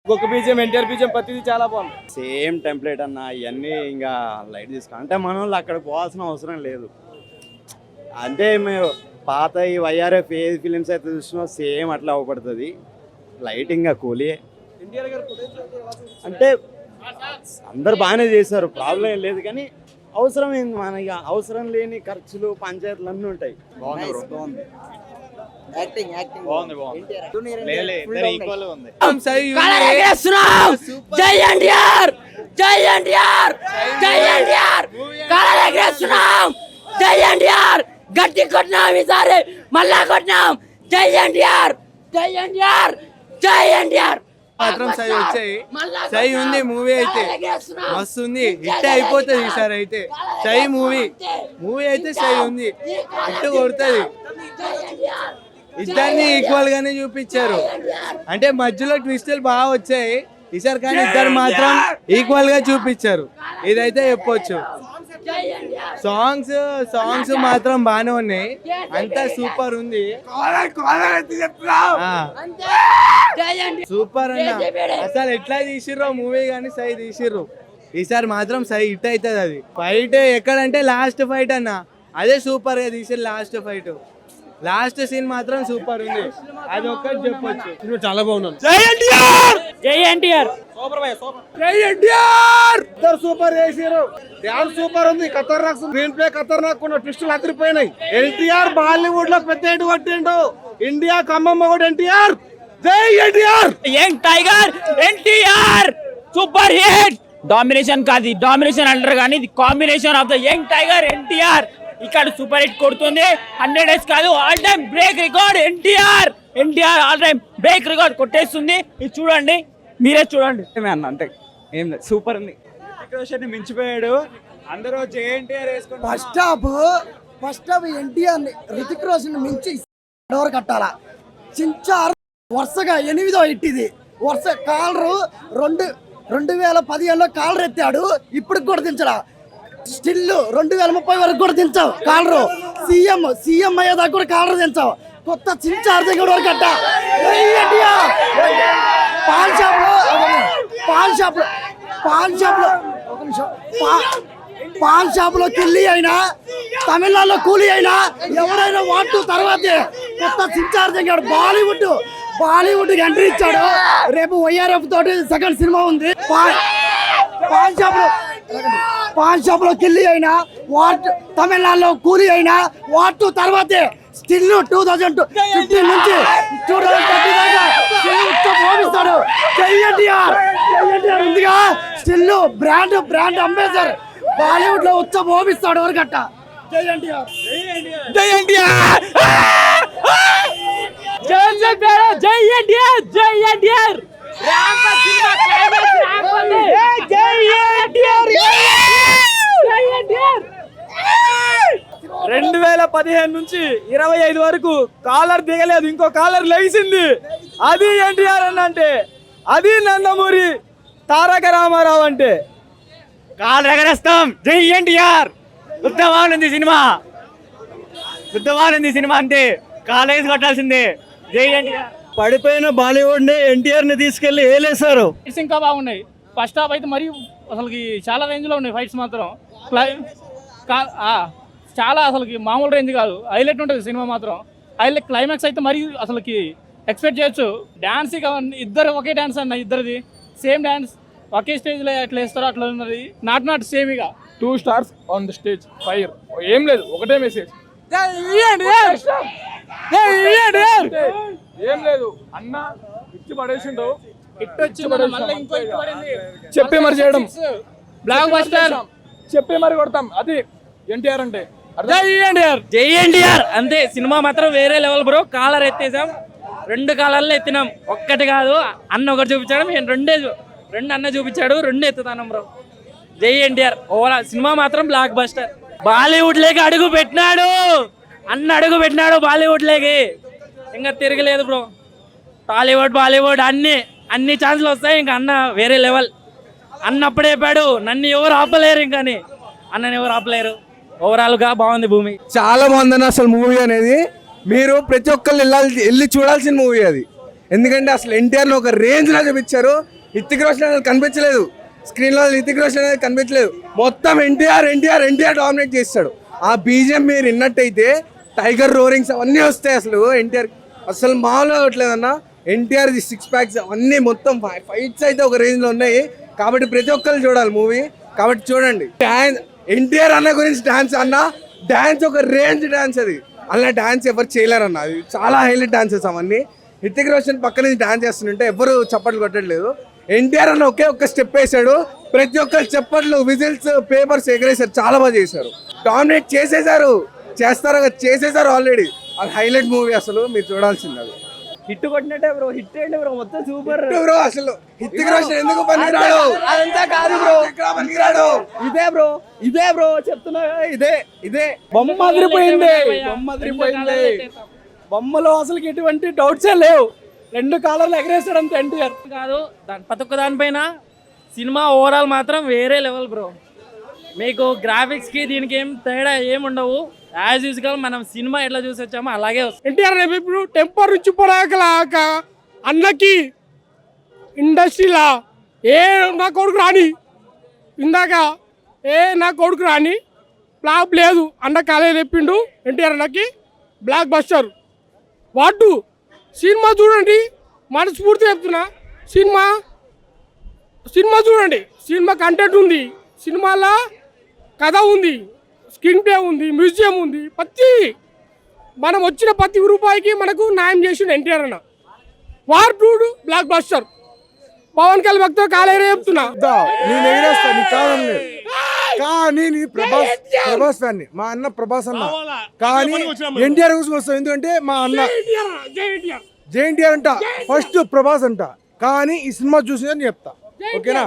ఒక్కొక్క BGM NTR BGM ప్రతిదీ చాలా బాగుంది. సేమ్ టెంప్లెట్ అన్న ఇవన్నీ ఇంకా లైట్ తీసుకో అంటే మన వాళ్ళు అక్కడ పోవాల్సిన అవసరం లేదు. అంటే మేము పాత ఈ వైఆర్ఎఫ్ ఏ ఫిలిమ్స్ అయితే చూసినా సేమ్ అట్లా అవ్వబడుతుంది. లైటింగ్ కూలీ ఎన్టీఆర్ గారు అంటే అందరు బాగానే చేశారు, ప్రాబ్లం ఏం లేదు. కానీ అవసరం ఏంది మనకి, అవసరం లేని ఖర్చులు పంచాయతీలు అన్నీ ఉంటాయి. గట్టి కొట్టినాం ఈసారి, మళ్ళా కొట్టినాం. జై ఎన్టీఆర్, జై ఎన్టీఆర్, జై ఎన్టీఆర్. మాత్రం సై వచ్చాయి. సై ఉంది మూవీ అయితే మస్తు ఉంది, హిట్ అయిపోతుంది ఈసారి అయితే. సై మూవీ అయితే సై ఉంది, హిట్ కొడుతుంది. ఇద్దరిని ఈక్వల్ గానే చూపించారు, అంటే మధ్యలో ట్విస్టులు బాగా వచ్చాయి ఈసారి, కానీ ఇద్దరు మాత్రం ఈక్వల్ గా చూపించారు. ఇదైతే చెప్పొచ్చు. సాంగ్స్ మాత్రం బాగానే ఉన్నాయి, అంతా సూపర్ ఉంది. సూపర్ అన్న, అసలు ఎట్లా తీసిర్రో మూవీ కానీ సై తీసిర్రు. ఈసారి మాత్రం సై హిట్ అవుతుంది. అది ఫైట్ ఎక్కడంటే లాస్ట్ ఫైట్ అన్న, అదే సూపర్ గా తీసిర్రు. లాస్ట్ సీన్ మాత్రం సూపర్ ఉంది, అది ఒక్కటి చెప్పొచ్చు. చాలా బాగున్నాను. జై ఎన్టీఆర్, జై ఎన్టీఆర్, జై ఎన్టీఆర్. ఇద్దరు సూపర్ చేసారు, డాన్స్ సూపర్ ఉంది, ఖతర్నాక్ స్క్రీన్ ప్లే ఖతర్నాక్ ఉన్న ట్విస్టులు అదిరిపోయినాయి. ఎన్టీఆర్ బాలీవుడ్ లో పెద్ద ఎటు కొట్టిండు, ఇండియా ఖమ్మం కూడా ఎన్టీఆర్. జై NTR, young tiger NTR, super hit. Domination కాదు, డామినేషన్ అంటారు కానీ ఇది combination of the young tiger NTR. ఇక్కడ సూపర్ హిట్ కొడుతుంది. 100 days కాదు, all time break record. NTR all time break record కొట్టేస్తుంది. ఇది చూడండి, మీరే చూడండి అన్న, అంతే ఏం లేదు, సూపర్ ఉంది. మించిపోయాడు, అందరూ జేఎన్టీఆర్ వేసుకుని ఫస్ట్ హాఫ్ ఎన్టీఆర్ రితిక్ రోషన్ మించి డోర్ కట్టాలా. చించారు వరుసగా 8వ హిట్ ఇది. వరుస కాలరు 2015లో కాలర్ ఎత్తాడు, ఇప్పుడు కూడా దించడా. స్టిల్ 2030 వరకు కూడా దించావు కాలరు. సీఎం అయ్యేదాకా కూడా కాలర్ దించావు. కొత్త చించారు దగ్గర వరకు కట్ట. పాన్ షాప్ లో కిల్లి అయినా, తమిళనాడులో కూలీ అయినా, ఎవరైనా వాటు తర్వాతే కొత్త చించారు దగ్గర బాలీవుడ్ ఎంట్రీ ఇచ్చాడు. రేపు వైఆర్ఎఫ్ తోటి సెకండ్ సినిమా ఉంది. పాన్ షాప్ లో కిల్లి అయినా, తమిళనాడులో కూలీ అయినా, వాటు తర్వాతే స్టిల్ 2015 నుంచి 2030 దాకా పోపిస్తాడు. జై ఎన్టీఆర్ ఉందిగా, స్టిల్ బ్రాండ్ అంబేద్కర్ బాలీవుడ్ లో ఉచ్చ పోపిస్తాడు ఎవరికట్ట. జై ఎన్టీఆర్, జై ఎన్టీఆర్, జై ఎన్టీఆర్, జై ఎన్టీఆర్. 2015 నుంచి 25 వరకు కాలర్ దిగలేదు, ఇంకో కాలర్ లెగిసింది. అది ఎన్టీఆర్ అంటే, అది నందమూరి తారక రామారావు అంటే. కాలు ఎగరేస్తాం. జై ఎన్టీఆర్. ఉత్తమానంది సినిమా అంతే, కాలేజ్ కొట్టాల్సిందే. జై ఎన్టీఆర్. పడిపోయిన బాలీవుడ్ ని ఎన్టీఆర్ ని తీసుకెళ్లి ఏలేశారు. ఫైట్స్ ఇంకా బాగున్నాయి. ఫస్ట్ హాఫ్ అయితే మరి అసలుకి చాలా రేంజ్ లో ఉన్నాయి ఫైట్స్ మాత్రం. చాలా అసలుకి మామూలు రేంజ్ కాదు, హైలైట్ ఉంటుంది సినిమా మాత్రం. హైలైట్ క్లైమాక్స్ అయితే మరి అసలుకి ఎక్స్పెక్ట్ చేయొచ్చు. డాన్స్ ఇక ఇద్దరు ఒకే డాన్స్ అన్న, ఇద్దరిది సేమ్ డాన్స్, ఒకే స్టేజ్ లో ఎట్లా వేస్తారో అట్లా ఉన్నది. Not same. ఇక 2 stars on the stage, fire. ఏం లేదు, ఒకటే మెసేజ్. ఏం లేదు అన్న, ఇచ్చి పడేసిండు. చెప్పి మరి చేయడం, బ్లాక్ బస్టర్ చెప్పి మరి కొడతాం. అది ఎన్టీఆర్ అంటే. జై ఎన్టీఆర్ అంతే. సినిమా మాత్రం వేరే లెవెల్ బ్రో. కాలర్ ఎత్తేసాం, 2 కాలర్లు ఎత్తినాం, ఒక్కటి కాదు. అన్న ఒకటి చూపించాడు, మేము రెండు అన్న చూపించాడు, 2 ఎత్తుతానం బ్రో. జై ఎన్టీఆర్. ఓవరాల్ సినిమా మాత్రం బ్లాక్ బస్టర్. బాలీవుడ్ లేకి అడుగు పెట్టినాడు బాలీవుడ్ లేకి, ఇంకా తిరగలేదు బ్రో. టాలీవుడ్ బాలీవుడ్ అన్ని ఛాన్సులు వస్తాయి. ఇంకా అన్న వేరే లెవెల్. అన్నప్పుడే చెప్పాడు, నన్ను ఎవరు ఆపలేరు, ఇంకని అన్నని ఎవరు ఆపలేరు. ఓవరాల్ గా బాగుంది భూమి, చాలా బాగుందన్న. అసలు మూవీ అనేది మీరు ప్రతి ఒక్కళ్ళు వెళ్ళి చూడాల్సిన మూవీ అది. ఎందుకంటే అసలు ఎన్టీఆర్ని ఒక రేంజ్లో చూపించారు. హృతిక్ రోషన్ అనేది కనిపించలేదు స్క్రీన్లో, హృతిక్ రోషన్ అనేది కనిపించలేదు. మొత్తం ఎన్టీఆర్ ఎన్టీఆర్ ఎన్టీఆర్ డామినేట్ చేస్తాడు. ఆ బీజిఎం మీరు విన్నట్టయితే టైగర్ రోరింగ్స్ అవన్నీ వస్తాయి. అసలు ఎన్టీఆర్ అసలు మామూలుగా అవ్వట్లేదన్న. ఎన్టీఆర్ సిక్స్ ప్యాక్స్ అన్నీ మొత్తం ఫైట్స్ అయితే ఒక రేంజ్లో ఉన్నాయి. కాబట్టి ప్రతి ఒక్కరు చూడాలి మూవీ. కాబట్టి చూడండి. ఎన్టీఆర్ అన్న గురించి డాన్స్ అన్న, డాన్స్ ఒక రేంజ్ డాన్స్. అది అలా డాన్స్ ఎవరు చేయలేరన్న. అది చాలా హైలైట్ డాన్సెస్ అవన్నీ. హృతిక్ రోషన్ పక్క నుంచి డాన్స్ చేస్తుంటే ఎవరు చప్పట్లు కొట్టట్లేదు. ఎన్టీఆర్ అన్న ఒకే ఒక్క స్టెప్ వేసాడు, ప్రతి ఒక్కరు చప్పట్లు, విజిల్స్, పేపర్స్ ఎగరేసారు. చాలా బాగా చేశారు, డామినేట్ చేసేసారు. చేసేసారు ఆల్రెడీ. అది హైలైట్ మూవీ. అసలు మీరు చూడాల్సింది. అది హిట్ కొట్టినట్టే బ్రో, హిట్ ఏంటి బ్రో, మొత్తం సూపర్ బ్రో. అసలు హృతిక్ రోషన్ ఎందుకు పనికిరాడు? అదంతా కాదు బ్రో, పనికిరాడు. ఇదే బ్రో చెప్తున్నా, ఇదే బొమ్మ అదిరిపోయింది. బొమ్మలో అసలు ఎటువంటి డౌట్సే లేవు. 2 కాలర్లు ఎగరేస్తాడు అంత ఎన్టీఆర్ కాదు. ప్రతి ఒక్క దానిపైన సినిమా ఓవరాల్ మాత్రం వేరే లెవెల్ బ్రో. మీకు గ్రాఫిక్స్కి దీనికి ఏం తేడా ఏముండవు. యాజ్ యూజువల్ మనం సినిమా ఎట్లా చూసి వచ్చామో అలాగే వస్తుంది. ఎన్టీఆర్ ఇప్పుడు టెంపర్ నుంచి పోరాక అన్నకి ఇండస్ట్రీలా నా కొడుకు రాని ఇందాక నా కొడుకు రాని ఫ్లాప్ లేదు అన్న కాలేజ్ చెప్పిండు. ఎన్టీఆర్ అన్నకి బ్లాక్ బస్టర్. వాటు సినిమా చూడండి, మనస్ఫూర్తి చెప్తున్నా. సినిమా చూడండి. సినిమా కంటెంట్ ఉంది, సినిమాలో కథ ఉంది, స్క్రీన్ ప్లే ఉంది, మ్యూజియం ఉంది. మనం వచ్చిన ప్రతి రూపాయికి మనకు న్యాయం చేసిండు ఎన్టీఆర్ అన్న. War 2 blockbuster. Pawan Kalyan భక్తులు కాలేరే చెప్తున్నా. నేను ఎగిరేస్తా, నీకు కాదని లేదు. కానీ నేను ప్రభాస్ ఫ్యాన్. మా అన్న ప్రభాస్ అన్న. కానీ ఎన్టీఆర్ కోసం వస్తాం. ఎందుకంటే మా అన్న జే ఎన్టీఆర్ అంట, ఫస్ట్ ప్రభాస్ అంట. కానీ ఈ సినిమా చూసి చెప్తా. ఓకేనా?